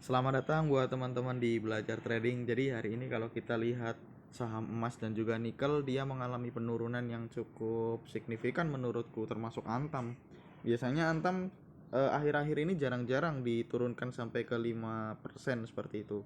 Selamat datang buat teman-teman di Belajar Trading. Jadi hari ini kalau kita lihat saham emas dan juga nikel, dia mengalami penurunan yang cukup signifikan menurutku, termasuk Antam. Biasanya Antam akhir-akhir ini jarang-jarang diturunkan sampai ke 5% seperti itu.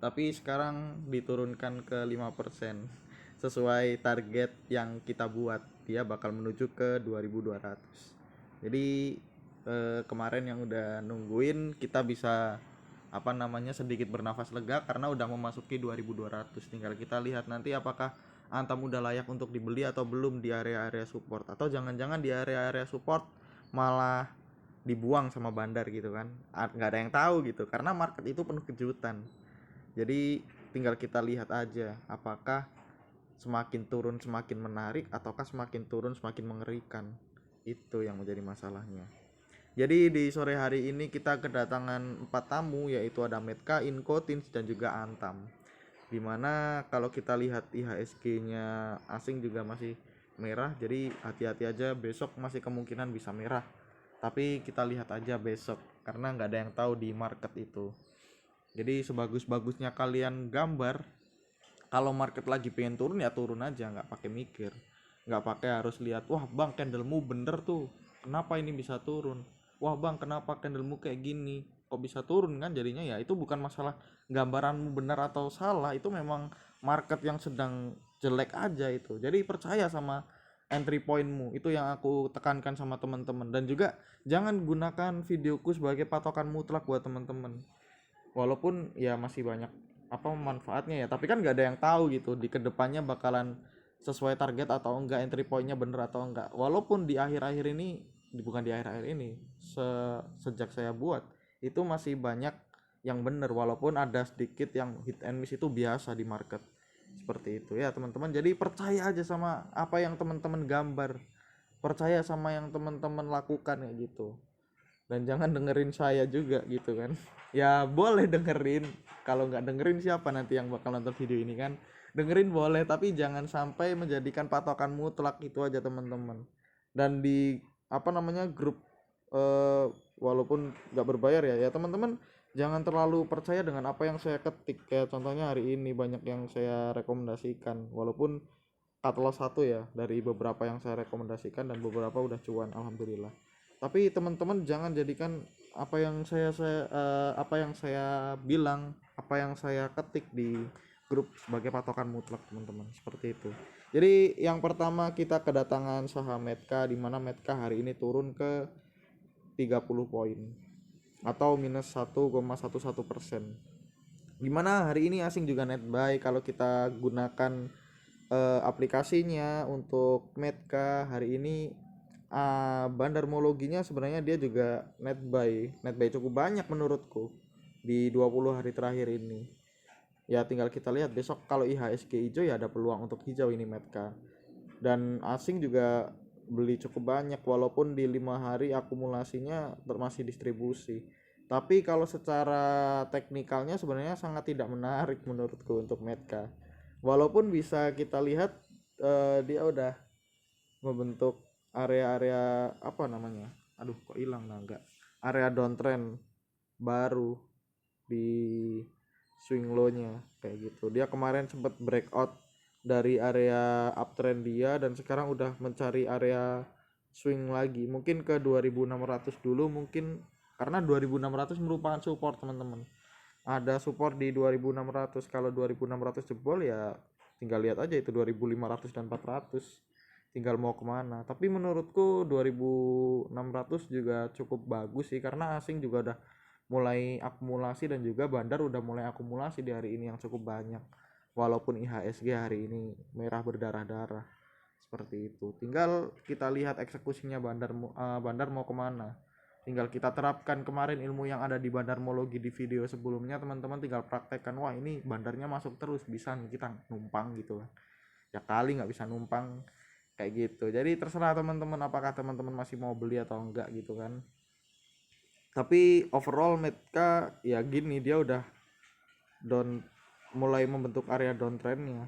Tapi sekarang diturunkan ke 5% sesuai target yang kita buat. Dia bakal menuju ke 2200. Jadi kemarin yang udah nungguin, kita bisa sedikit bernafas lega karena udah memasuki 2200. Tinggal kita lihat nanti apakah Antam udah layak untuk dibeli atau belum di area-area support, atau jangan-jangan di area-area support malah dibuang sama bandar gitu kan. Nggak ada yang tahu gitu karena market itu penuh kejutan. Jadi tinggal kita lihat aja apakah semakin turun semakin menarik ataukah semakin turun semakin mengerikan. Itu yang menjadi masalahnya. Jadi di sore hari ini kita kedatangan 4 tamu, yaitu ada Metka, Inco, Tins, dan juga Antam. Dimana kalau kita lihat IHSG-nya asing juga masih merah, jadi hati-hati aja, besok masih kemungkinan bisa merah. Tapi kita lihat aja besok, karena nggak ada yang tahu di market itu. Jadi sebagus-bagusnya kalian gambar, kalau market lagi pengen turun ya turun aja, nggak pakai mikir, nggak pakai harus lihat, wah bang candlemu bener tuh, kenapa ini bisa turun, wah bang kenapa candlemu kayak gini kok bisa turun. Kan jadinya ya itu bukan masalah gambaranmu benar atau salah, itu memang market yang sedang jelek aja itu. Jadi percaya sama entry pointmu, itu yang aku tekankan sama teman-teman. Dan juga jangan gunakan videoku sebagai patokan mutlak buat teman-teman, walaupun ya masih banyak manfaatnya ya, tapi kan nggak ada yang tahu gitu di kedepannya bakalan sesuai target atau enggak, entry pointnya bener atau enggak. Walaupun di akhir-akhir ini, bukan di akhir-akhir ini, sejak saya buat itu masih banyak yang bener, walaupun ada sedikit yang hit and miss, itu biasa di market seperti itu ya teman-teman. Jadi percaya aja sama apa yang teman-teman gambar, percaya sama yang teman-teman lakukan kayak gitu, dan jangan dengerin saya juga gitu kan. Ya boleh dengerin, kalau nggak dengerin siapa nanti yang bakal nonton video ini kan. Dengerin boleh, tapi jangan sampai menjadikan patokan mutlak, itu aja teman-teman. Dan di grup, eh, walaupun nggak berbayar ya teman-teman, jangan terlalu percaya dengan apa yang saya ketik. Kayak contohnya hari ini banyak yang saya rekomendasikan, walaupun cut loss satu ya dari beberapa yang saya rekomendasikan, dan beberapa udah cuan alhamdulillah. Tapi teman-teman jangan jadikan apa yang saya bilang, apa yang saya ketik di grup sebagai patokan mutlak teman-teman, seperti itu. Jadi yang pertama kita kedatangan saham Metka, di mana Metka hari ini turun ke 30 poin atau minus 1,11%. Gimana hari ini asing juga net buy. Kalau kita gunakan aplikasinya untuk Metka hari ini, bandarmologinya sebenarnya dia juga net buy cukup banyak menurutku di 20 hari terakhir ini. Ya tinggal kita lihat besok, kalau IHSG hijau ya ada peluang untuk hijau ini Metka. Dan asing juga beli cukup banyak, walaupun di 5 hari akumulasinya masih distribusi. Tapi kalau secara teknikalnya sebenarnya sangat tidak menarik menurutku untuk Metka. Walaupun bisa kita lihat dia udah membentuk area-area aduh kok hilang enggak, area downtrend baru di swing low-nya kayak gitu. Dia kemarin sempat breakout dari area uptrend dia, dan sekarang udah mencari area swing lagi, mungkin ke 2600 dulu mungkin, karena 2600 merupakan support teman-teman. Ada support di 2600. Kalau 2600 jebol ya tinggal lihat aja itu 2500 dan 400 tinggal mau kemana. Tapi menurutku 2600 juga cukup bagus sih, karena asing juga udah mulai akumulasi, dan juga bandar udah mulai akumulasi di hari ini yang cukup banyak. Walaupun IHSG hari ini merah berdarah-darah seperti itu. Tinggal kita lihat eksekusinya bandar mau kemana. Tinggal kita terapkan kemarin ilmu yang ada di bandarmologi di video sebelumnya, teman-teman tinggal praktekkan. Wah ini bandarnya masuk terus, bisa nih kita numpang gitu kan. Ya kali nggak bisa numpang kayak gitu. Jadi terserah teman-teman apakah teman-teman masih mau beli atau enggak gitu kan. Tapi overall Metka ya gini, dia udah down, mulai membentuk area downtrendnya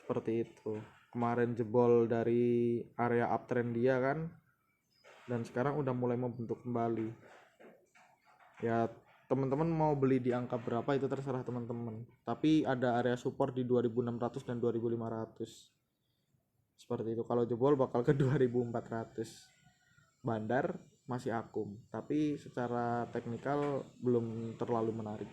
seperti itu. Kemarin jebol dari area uptrend dia kan, dan sekarang udah mulai membentuk kembali. Ya teman-teman mau beli di angka berapa itu terserah teman-teman, tapi ada area support di 2600 dan 2500 seperti itu. Kalau jebol bakal ke 2400. Bandar masih akum, tapi secara teknikal belum terlalu menarik.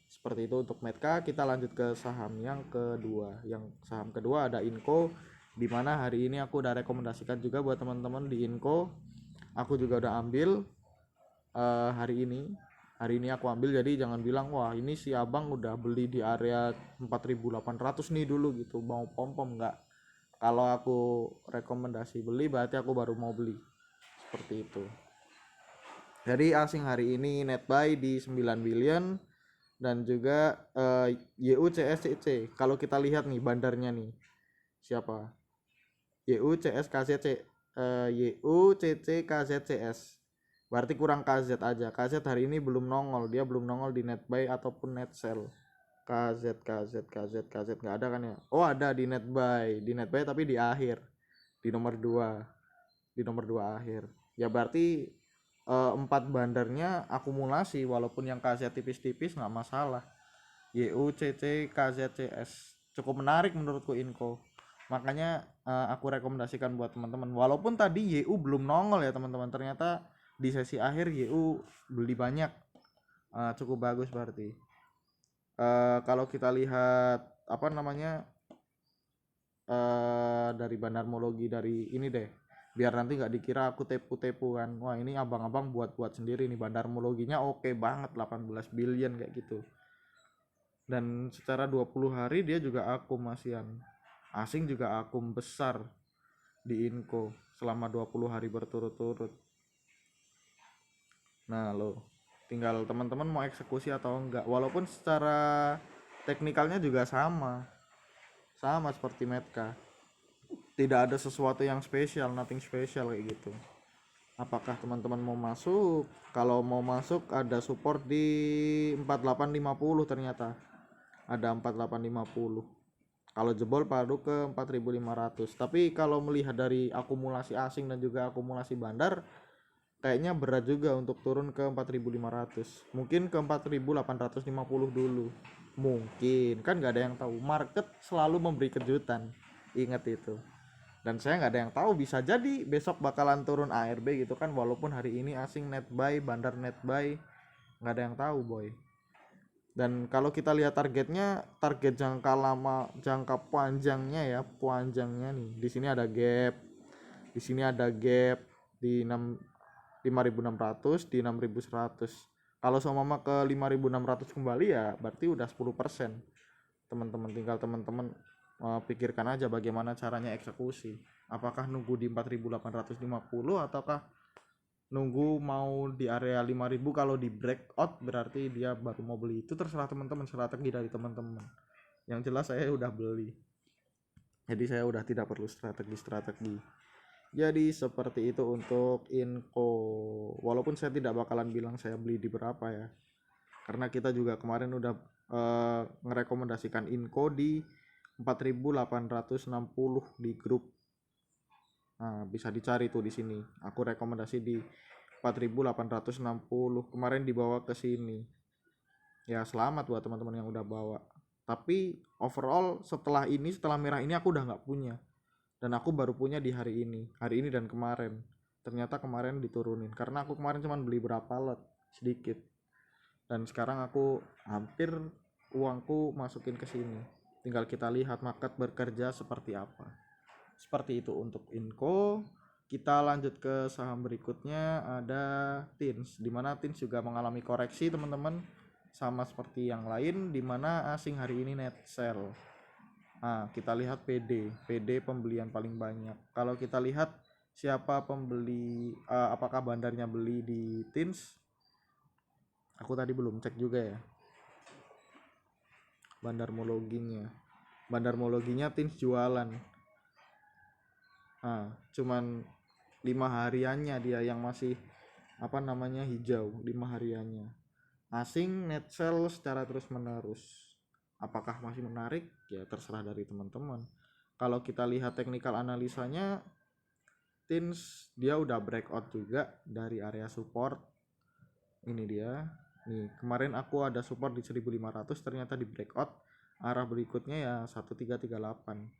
Seperti itu untuk Metka. Kita lanjut ke saham yang kedua. Yang saham kedua ada Inco, di mana hari ini aku udah rekomendasikan juga buat teman-teman di Inco. Aku juga udah ambil hari ini. Hari ini aku ambil, jadi jangan bilang wah ini si abang udah beli di area 4800 nih dulu gitu, mau pom-pom. Enggak. Kalau aku rekomendasi beli berarti aku baru mau beli. Seperti itu. Jadi asing hari ini net buy di 9 billion dan juga YUCSCC. Kalau kita lihat nih bandarnya nih. Siapa? YUCSKZC YUCCKZCS. Berarti kurang KZ aja. KZ hari ini belum nongol, dia belum nongol di net buy ataupun net sell. KZ nggak ada kan ya? Oh ada di net buy tapi di akhir, di nomor 2 akhir. Ya berarti 4 bandarnya akumulasi, walaupun yang KZ tipis-tipis nggak masalah. YUCCKZCS cukup menarik menurutku Inco, makanya aku rekomendasikan buat teman-teman. Walaupun tadi YU belum nongol ya teman-teman, ternyata di sesi akhir YU beli banyak, cukup bagus berarti. Kalau kita lihat apa namanya dari bandarmologi dari ini deh, biar nanti nggak dikira aku tepu-tepu kan. Wah ini abang-abang buat sendiri nih, bandarmologinya oke banget, 18 billion kayak gitu. Dan secara 20 hari dia juga akum masian. Asing juga akum besar di Inco selama 20 hari berturut-turut. Nah lo tinggal teman-teman mau eksekusi atau enggak, walaupun secara teknikalnya juga sama seperti Metka, tidak ada sesuatu yang spesial, nothing special kayak gitu. Apakah teman-teman mau masuk? Kalau mau masuk ada support di 4850, ternyata ada 4850. Kalau jebol padu ke 4500. Tapi kalau melihat dari akumulasi asing dan juga akumulasi bandar, kayaknya berat juga untuk turun ke 4500. Mungkin ke 4850 dulu. Mungkin, kan nggak ada yang tahu. Market selalu memberi kejutan. Ingat itu. Dan saya nggak ada yang tahu, bisa jadi besok bakalan turun ARB gitu kan, walaupun hari ini asing net buy, bandar net buy, nggak ada yang tahu boy. Dan kalau kita lihat targetnya, target jangka lama, jangka panjangnya ya, panjangnya nih, di sini ada gap, di sini ada gap di 5600, di 6100. Kalau seumpama ke 5600 kembali ya berarti udah 10%. Teman-teman tinggal teman-teman pikirkan aja bagaimana caranya eksekusi. Apakah nunggu di 4850 ataukah nunggu mau di area 5000? Kalau di breakout berarti dia baru mau beli. Itu terserah teman-teman, strategi dari teman-teman. Yang jelas saya udah beli. Jadi saya udah tidak perlu strategi. Jadi seperti itu untuk Inco. Walaupun saya tidak bakalan bilang saya beli di berapa ya. Karena kita juga kemarin udah ngerekomendasikan Inco di 4860 di grup. Nah, bisa dicari tuh di sini. Aku rekomendasi di 4860. Kemarin dibawa ke sini. Ya, selamat buat teman-teman yang udah bawa. Tapi overall setelah merah ini aku udah nggak punya. Dan aku baru punya di hari ini dan kemarin. Ternyata kemarin diturunin karena aku kemarin cuma beli berapa lot, sedikit. Dan sekarang aku hampir uangku masukin ke sini. Tinggal kita lihat market bekerja seperti apa. Seperti itu untuk Inco. Kita lanjut ke saham berikutnya, ada Tins, dimana Tins juga mengalami koreksi teman-teman, sama seperti yang lain, dimana asing hari ini net sell. Nah kita lihat PD pembelian paling banyak. Kalau kita lihat siapa pembeli, apakah bandarnya beli di Tins, aku tadi belum cek juga ya bandarmologinya Tins jualan. Cuman 5 hariannya dia yang masih hijau, 5 hariannya. Asing net sell secara terus menerus. Apakah masih menarik? Ya terserah dari teman-teman. Kalau kita lihat teknikal analisanya, Tins dia udah breakout juga dari area support. Ini dia Nih, kemarin aku ada support di 1500, ternyata di breakout arah berikutnya ya 1338.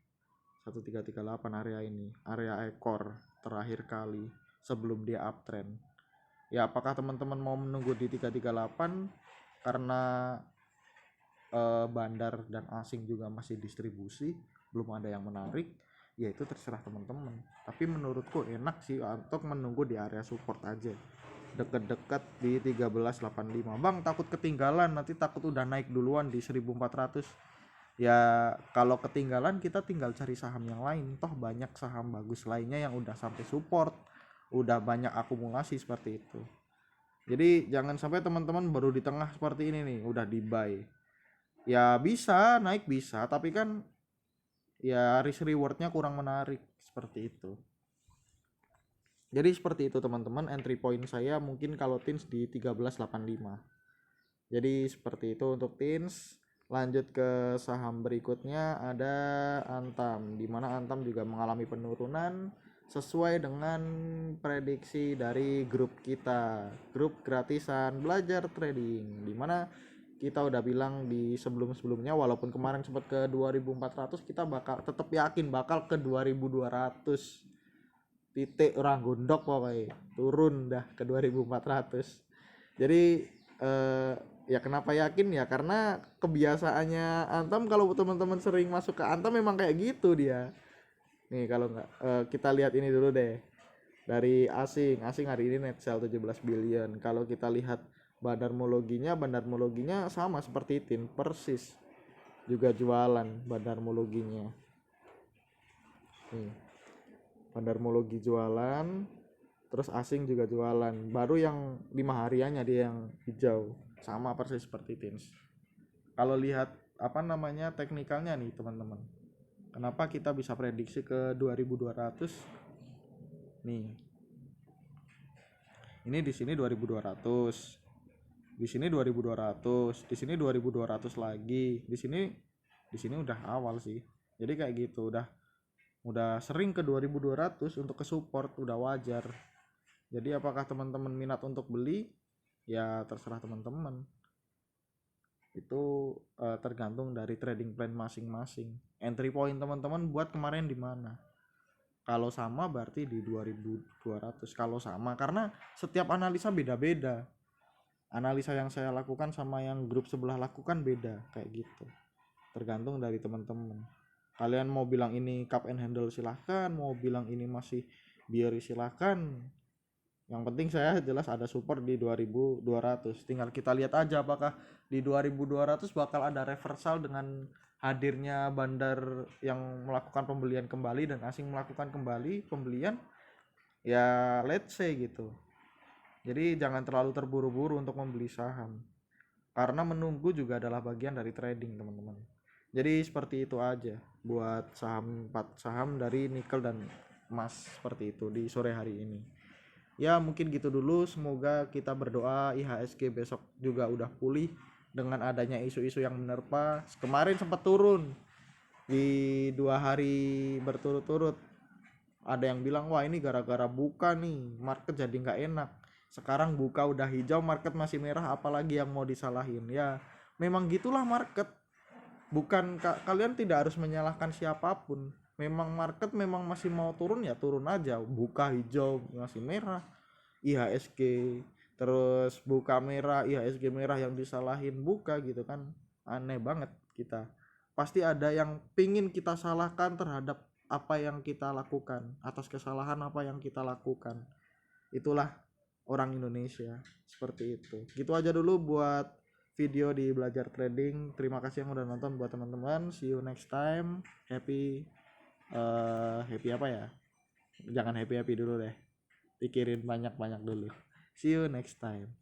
1338 area ini, area ekor terakhir kali sebelum dia uptrend. Ya, apakah teman-teman mau menunggu di 338 karena bandar dan asing juga masih distribusi, belum ada yang menarik, ya itu terserah teman-teman. Tapi menurutku enak sih untuk menunggu di area support aja, deket-deket di 1385. Bang, takut ketinggalan, nanti takut udah naik duluan di 1400. Ya kalau ketinggalan kita tinggal cari saham yang lain, toh banyak saham bagus lainnya yang udah sampai support, udah banyak akumulasi seperti itu. Jadi jangan sampai teman-teman baru di tengah seperti ini nih udah di buy. Ya bisa naik bisa, tapi kan ya risk rewardnya kurang menarik seperti itu. Jadi seperti itu teman-teman, entry point saya mungkin kalau teens di 1385. Jadi seperti itu untuk teens. Lanjut ke saham berikutnya ada Antam, di mana Antam juga mengalami penurunan sesuai dengan prediksi dari grup kita, grup gratisan belajar trading, di mana kita udah bilang di sebelum-sebelumnya, walaupun kemarin sempat ke 2400, kita bakal tetap yakin bakal ke 2200 titik, orang gondok pokoknya turun dah ke 2400. Jadi ya kenapa yakin ya, karena kebiasaannya Antam, kalau teman-teman sering masuk ke Antam memang kayak gitu dia. Nih kalau nggak kita lihat ini dulu deh, dari asing hari ini net sell 17 billion. Kalau kita lihat bandarmologinya sama seperti TIN persis, juga jualan bandarmologinya. Nih, bandarmologi jualan, terus asing juga jualan. Baru yang 5 hariannya dia yang hijau, sama persis seperti TINS. Kalau lihat apa namanya teknikalnya nih teman-teman, kenapa kita bisa prediksi ke 2200 nih. Ini di sini 2200, di sini 2200, di sini 2200 lagi, di sini udah awal sih. Jadi kayak gitu, udah sering ke 2200 untuk ke support, udah wajar. Jadi apakah teman-teman minat untuk beli? Ya terserah teman-teman. Itu tergantung dari trading plan masing-masing. Entry point teman-teman buat kemarin di mana? Kalau sama berarti di 2200. Kalau sama, karena setiap analisa beda-beda. Analisa yang saya lakukan sama yang grup sebelah lakukan beda, kayak gitu. Tergantung dari teman-teman. Kalian mau bilang ini cup and handle silahkan, mau bilang ini masih bearish silahkan. Yang penting saya jelas ada support di 2200. Tinggal kita lihat aja apakah di 2200 bakal ada reversal dengan hadirnya bandar yang melakukan pembelian kembali dan asing melakukan kembali pembelian. Ya let's say gitu. Jadi jangan terlalu terburu-buru untuk membeli saham, karena menunggu juga adalah bagian dari trading teman-teman. Jadi seperti itu aja buat saham 4 saham dari nikel dan emas seperti itu di sore hari ini. Ya mungkin gitu dulu, semoga kita berdoa IHSG besok juga udah pulih dengan adanya isu-isu yang menerpa. Kemarin sempat turun di 2 hari berturut-turut, ada yang bilang wah ini gara-gara buka nih market jadi nggak enak. Sekarang buka udah hijau, market masih merah, apalagi yang mau disalahin. Ya memang gitulah market, bukan kalian tidak harus menyalahkan siapapun. Memang market memang masih mau turun ya turun aja, buka hijau masih merah IHSG, terus buka merah IHSG merah, yang disalahin buka gitu kan. Aneh banget, kita pasti ada yang pingin kita salahkan terhadap apa yang kita lakukan, atas kesalahan apa yang kita lakukan. Itulah orang Indonesia, seperti itu. Gitu aja dulu buat video di belajar trading. Terima kasih yang udah nonton. Buat teman-teman, see you next time. Happy apa ya, jangan happy dulu deh, pikirin banyak-banyak dulu. See you next time.